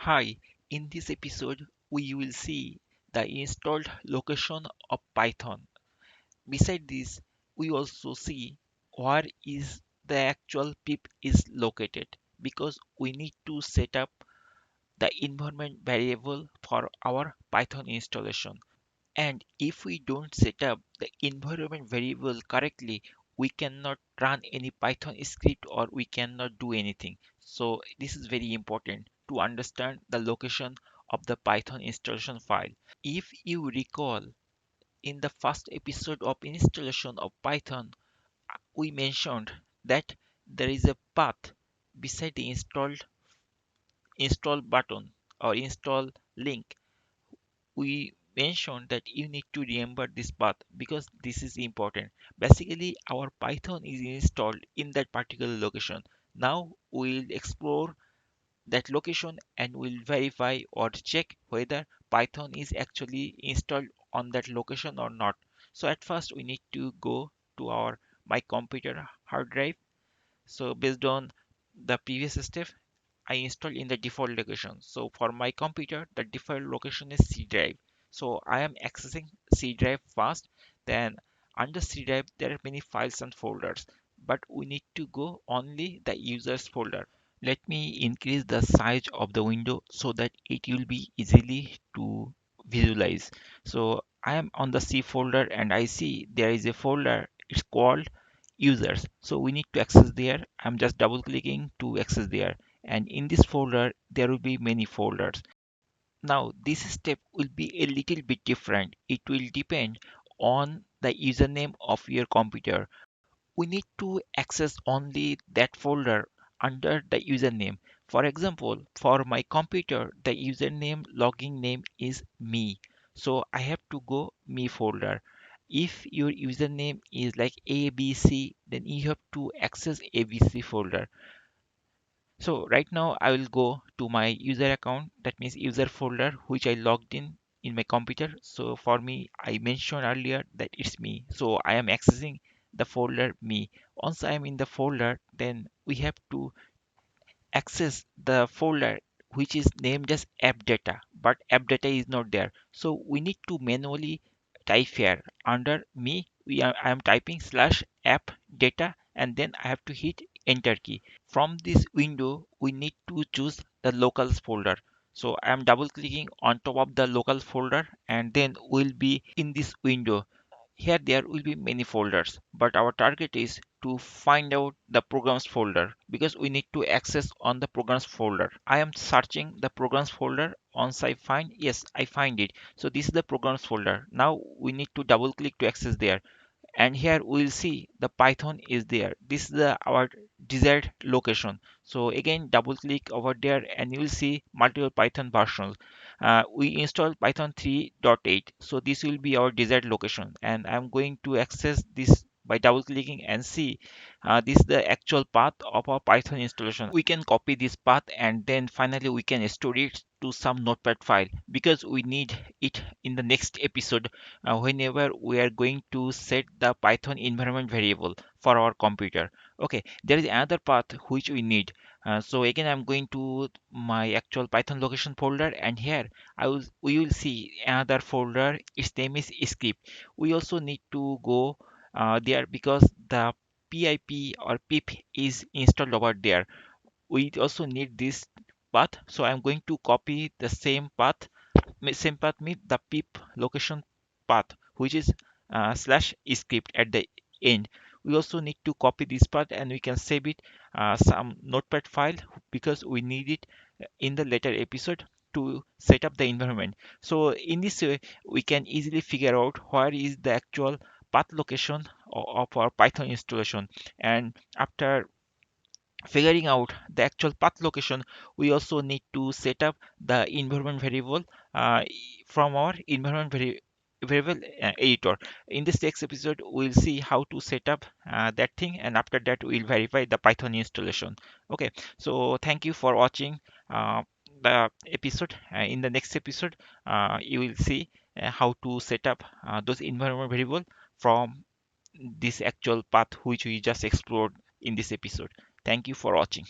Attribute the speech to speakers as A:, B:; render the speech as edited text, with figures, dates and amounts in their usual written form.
A: Hi, in this episode, we will see the installed location of Python. Beside this, we also see where is the actual pip is located because we need to set up the environment variable for our Python installation. And if we don't set up the environment variable correctly, we cannot run any Python script or we cannot do anything. So this is very important to understand the location of the Python installation file. If you recall, in the first episode of installation of Python, we mentioned that there is a path beside the install button or install link. We mentioned that you need to remember this path because this is important. Basically, our Python is installed in that particular location. Now we'll explore that location and we'll verify or check whether Python is actually installed on that location or not. So at first we need to go to our my computer hard drive. So based on the previous step, I installed in the default location. So for my computer, the default location is C drive. So I am accessing C drive first. Then under C drive, there are many files and folders, but we need to go only the users folder. Let me increase the size of the window so that it will be easily to visualize. So I am on the C folder and I see there is a folder. It's called users. So we need to access there. I'm just double clicking to access there, and in this folder there will be many folders. Now this step will be a little bit different. It will depend on the username of your computer. We need to access only that folder under the username. For example, for my computer, the username login name is me. So I have to go me folder. If your username is like ABC, then you have to access ABC folder. So right now I will go to my user account, that means user folder which I logged in my computer. So for me, I mentioned earlier that it's me. So I am accessing the folder me. Once I am in the folder, then we have to access the folder which is named as app data, but app data is not there. So we need to manually type here under me. I am typing slash app data and then I have to hit enter key. From this window, we need to choose the locals folder. So I am double clicking on top of the local folder and then we'll be in this window. Here there will be many folders, but our target is to find out the programs folder because we need to access on the programs folder. I am searching the programs folder. Once I find, yes, I find it. So this is the programs folder. Now we need to double click to access there, and here we'll see the Python is there. This is our desired location. So again double click over there and you will see multiple Python versions. We installed Python 3.8, so this will be our desired location and I'm going to access this by double clicking and see this is the actual path of our Python installation. We can copy this path and then finally we can store it to some notepad file because we need it in the next episode whenever we are going to set the Python environment variable for our computer. Okay, there is another path which we need. So again, I'm going to my actual Python location folder, and here we will see another folder. Its name is script. We also need to go there because the pip or pip is installed over there. We also need this path, so I'm going to copy the same path means the pip location path which is slash script at the end. We also need to copy this path and we can save it some notepad file because we need it in the later episode to set up the environment. So in this way we can easily figure out where is the actual path location of our Python installation. And after figuring out the actual path location, we also need to set up the environment variable uh, from our variable editor. In this next episode we'll see how to set up that thing, and after that we'll verify the Python installation. Okay, so thank you for watching the episode. In the next episode you will see how to set up those environment variable from this actual path which we just explored in this episode. Thank you for watching.